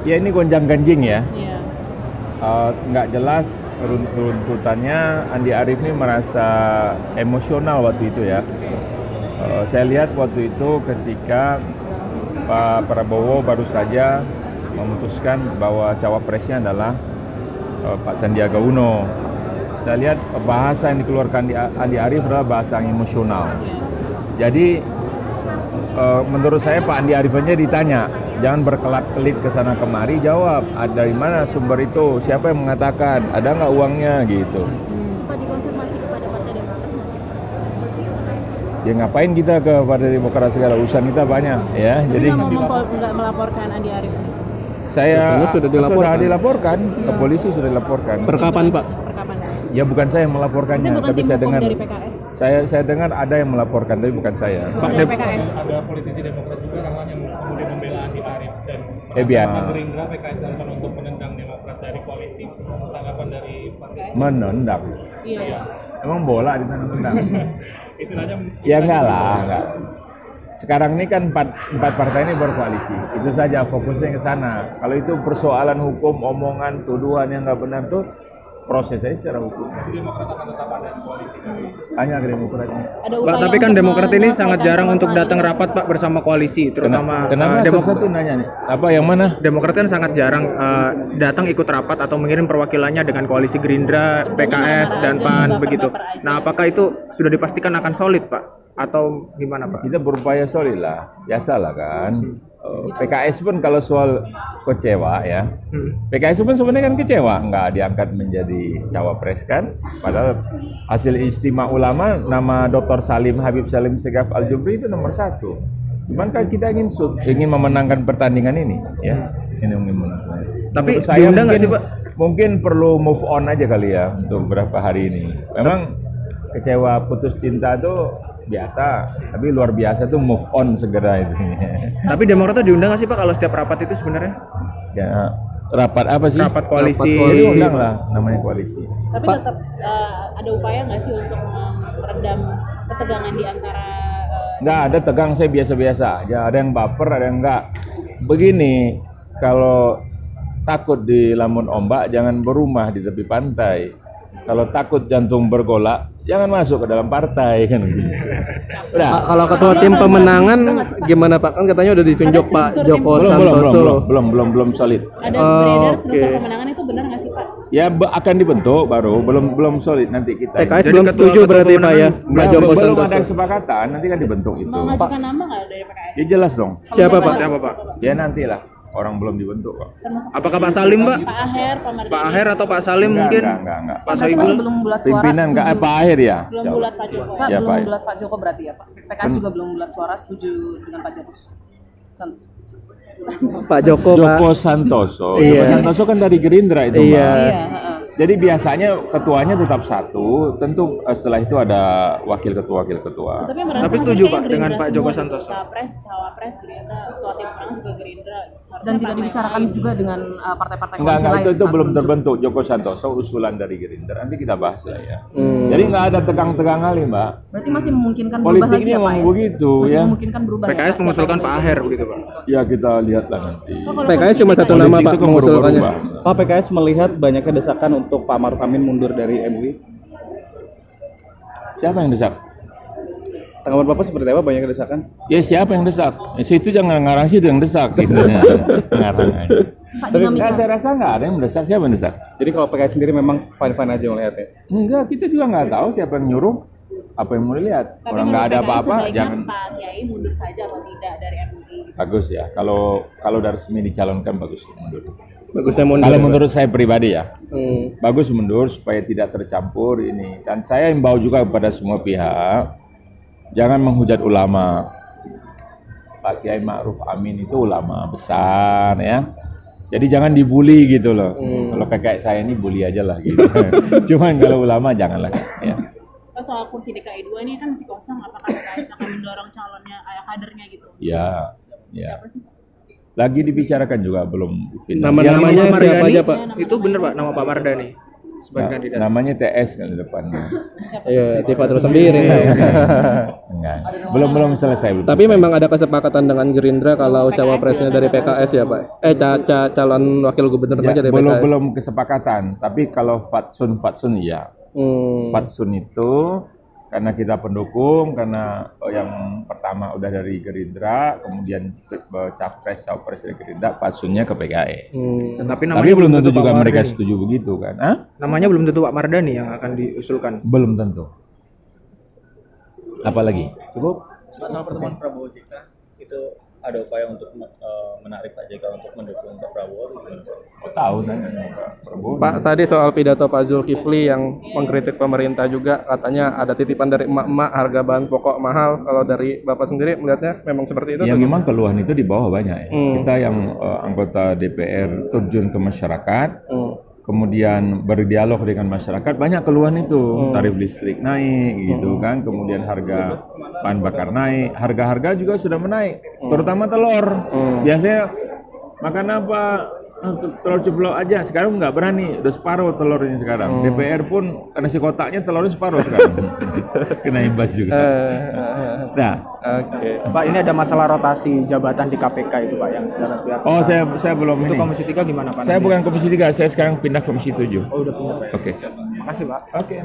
Ya ini gonjang-ganjing ya. Iya. Nggak jelas runtutannya. Andi Arief ini merasa emosional waktu itu ya. Saya lihat waktu itu ketika Pak Prabowo baru saja memutuskan bahwa cawapresnya adalah Pak Sandiaga Uno. Saya lihat bahasa yang dikeluarkan Andi Arief adalah bahasa yang emosional. Jadi menurut saya Pak Andi Arief aja ditanya, jangan berkelat-kelit ke sana kemari, jawab dari mana sumber itu, siapa yang mengatakan, ada nggak uangnya gitu. Sempat dikonfirmasi kepada Partai Demokrat nggak? Ya ngapain kita ke Partai Demokrat, segala urusan kita banyak ya. Jadi nggak melaporkan Andi Arief ini? saya sudah dilaporkan ke polisi, sudah dilaporkan. Perkapan Pak? Perkapan? Ya bukan saya yang melaporkannya, Bukan tapi tim saya hukum dengar dari PKS. saya dengar ada yang melaporkan, tapi bukan saya. Dari PKS. Ada politisi Demokrat juga namanya kemudian membela Andi Arief dan Biar Gerindra, PKS dan PAN untuk menendang Demokrat dari koalisi. Tanggapan dari partai menendang. Iya. Emang bola ditendang? istilahnya Ya enggak lah, enggak. Sekarang ini kan empat partai ini berkoalisi, itu saja fokusnya ke sana. Kalau itu persoalan hukum, omongan, tuduhan yang nggak benar tuh proses aja secara hukum. Demokrat akan tetap ada di koalisi dari Hanya Demokrat ini. Ada Pak, upaya tapi kan untuk Demokrat ini sangat menyelesaikan jarang untuk permasalahan datang ini. rapat Pak bersama koalisi, terutama Kenapa Demokrat. satu nanya nih? Apa yang mana? Demokrat kan sangat jarang datang ikut rapat atau mengirim perwakilannya dengan koalisi Gerindra, PKS dan PAN begitu. Nah, apakah itu sudah dipastikan akan solid Pak? Atau gimana Pak? Kita berupaya solid lah, biasalah kan. PKS pun kalau soal kecewa ya, PKS pun sebenarnya kan kecewa nggak diangkat menjadi cawapres kan, padahal hasil istimewa ulama nama Dr. Habib Salim Segaf Al-Jubri itu nomor 1. Cuman kan kita ingin memenangkan pertandingan ini ya, ini ingin menangkan. Tapi Menurut saya diundang nggak sih Pak? Mungkin perlu move on aja kali ya untuk beberapa hari ini. Memang kecewa putus cinta tuh biasa, tapi luar biasa tuh move on segera itu. Tapi Demokrat tuh diundang nggak sih Pak kalau setiap rapat itu sebenarnya? Ya, rapat apa sih? Rapat koalisi. Jadi undang lah namanya koalisi. Tapi tetap ada upaya nggak sih untuk meredam ketegangan di antara Nggak ada tegang, saya biasa-biasa aja. Ada yang baper, ada yang enggak. Begini, kalau takut di lamun ombak, jangan berumah di tepi pantai. Kalau takut jantung bergolak, jangan masuk ke dalam partai kan gitu. Udah. Pak, kalau ketua tim pemenangan gimana Pak? Kan katanya udah ditunjuk Pak Joko Santoso. Belum solid. ada beredar struktur pemenangan itu benar nggak sih Pak? Ya akan dibentuk baru, belum solid nanti kita. PKS Jadi belum ketua- setuju ketua berarti Pak ya, pemenangan Pak Joko belum ada Santoso. kesepakatan, nanti kan dibentuk itu. Mengajukan nama nggak dari PKS? Ya jelas dong. Siapa Pak? Siapa Siapa Pak? Ya nantilah, orang belum dibentuk kok. Termasuk Apakah Pak Salim Pak? Pak Aher, Pak Mardhani. Pak Aher atau Pak Salim mungkin? Enggak. Pak Soebul? Belum bulat suara Pimpinan enggak setuju. Pak Aher ya? Belum Siapa? bulat Pak Joko. Pak, Ya, belum Pak. bulat Pak Joko berarti ya Pak. PKS juga belum bulat suara setuju dengan Pak Joko. Pak Joko, Joko Santoso. Iya. Joko Santoso kan dari Gerindra itu, Iya. Mbak. Iya, heeh. Jadi biasanya ketuanya tetap satu, tentu setelah itu ada wakil ketua. Tapi, merasa Tapi setuju, kayaknya Pak, dengan Gerindra Pak Joko semua Santoso. gitu. Capres, cawapres, Gerindra, ketua tim pemenangan juga Gerindra. Dan tidak dibicarakan juga dengan partai-partai Enggak, koalisi lain. itu saat belum muncul. terbentuk. Joko Santoso usulan dari Gerindra. Nanti kita bahas lah ya. Jadi nggak ada tegang-tegang kali, Mbak. Berarti masih memungkinkan berubah Politik lagi ini ya Pak emang ya? begitu Masih ya. memungkinkan berubah ya, PKS Pak? mengusulkan Siapa Pak yang Aher menjadi begitu Pak. Ya kita lihatlah nanti. PKS cuma satu Politik nama itu Pak kan mengusulkannya. berubah-ubah. Pak, PKS melihat banyaknya desakan untuk Pak Maruf Amin mundur dari MUI. Siapa yang desak? Tanggapan Bapak seperti apa banyaknya desakan? Ya siapa yang desak? Situ jangan ngarang situ yang desak. Gitu. Ngarang aja. Pak Tapi dinamika. saya rasa nggak ada yang mendesak. Siapa yang desak? Jadi kalau PKS sendiri memang fine-fine aja melihatnya. Enggak, kita juga nggak tahu siapa yang nyuruh. Apa yang mau dilihat? Tapi Orang nggak ada menurut PKS apa-apa, sebaiknya jangan. Pak Kiai mundur saja atau tidak dari MUI. Bagus ya. Kalau udah resmi dicalonkan bagus mundur. Bagusnya mundur. Kalau menurut saya pribadi ya, Hmm. bagus mundur supaya tidak tercampur ini. Dan saya imbau juga kepada semua pihak, jangan menghujat ulama. Pak Kiai Ma'ruf Amin itu ulama besar ya. Jadi jangan dibully gitu loh. Kalau kayak saya ini bully aja lah gitu. Cuman kalau ulama janganlah ya. Pak, soal kursi DKI 2 ini kan masih kosong, apakah PKS akan mendorong calonnya, kadernya gitu? Ya, ya. Siapa sih? Lagi dibicarakan juga belum final. Nama-namanya Yang siapa Mardhani, aja Pak? Itu bener Pak, nama Pak Mardhani. sebagai kandidat? Namanya TS kan di depannya. Iya, Tifatul sendiri. Enggak. Belum selesai. Tapi memang ada kesepakatan dengan Gerindra kalau cawapresnya dari PKS ya, Pak. Calon wakil gubernur Ya, aja dari PKS. belum kesepakatan. Tapi kalau Fatsun iya. Fatsun itu karena kita pendukung, karena yang pertama udah dari Gerindra, kemudian cawapres dari Gerindra, Fatsunnya ke PKS. Tapi belum tentu juga mereka setuju begitu kan? Hah? Namanya belum tentu Pak Mardhani yang akan diusulkan. Belum tentu. Apalagi? Cukup? Soal pertemuan Prabowo JK itu ada upaya untuk menarik Pak JK untuk mendukung Pak Prabowo. Tahu tanya Pak Prabowo. Pak, tadi soal pidato Pak Zulkifli yang mengkritik pemerintah juga, katanya ada titipan dari emak-emak harga bahan pokok mahal. Kalau dari Bapak sendiri melihatnya memang seperti itu? Ya memang keluhan itu di bawah banyak ya. Kita yang anggota DPR terjun ke masyarakat, kemudian berdialog dengan masyarakat, banyak keluhan itu. Tarif listrik naik gitu kan, kemudian harga bahan bakar naik, harga-harga juga sudah menaik, terutama telur. Biasanya makan apa? Telur ceplok aja, sekarang nggak berani, udah separuh telurnya sekarang. DPR pun nasi kotaknya telurnya separuh sekarang. Kena imbas juga. Nah, Pak, ini ada masalah rotasi jabatan di KPK itu Pak yang secara sepihak. oh saya belum Untuk ini. Komisi 3 gimana Pak? Saya nanti? bukan Komisi 3, saya sekarang pindah Komisi 7. Oh udah pindah Pak. Oke. Makasih Pak. Oke.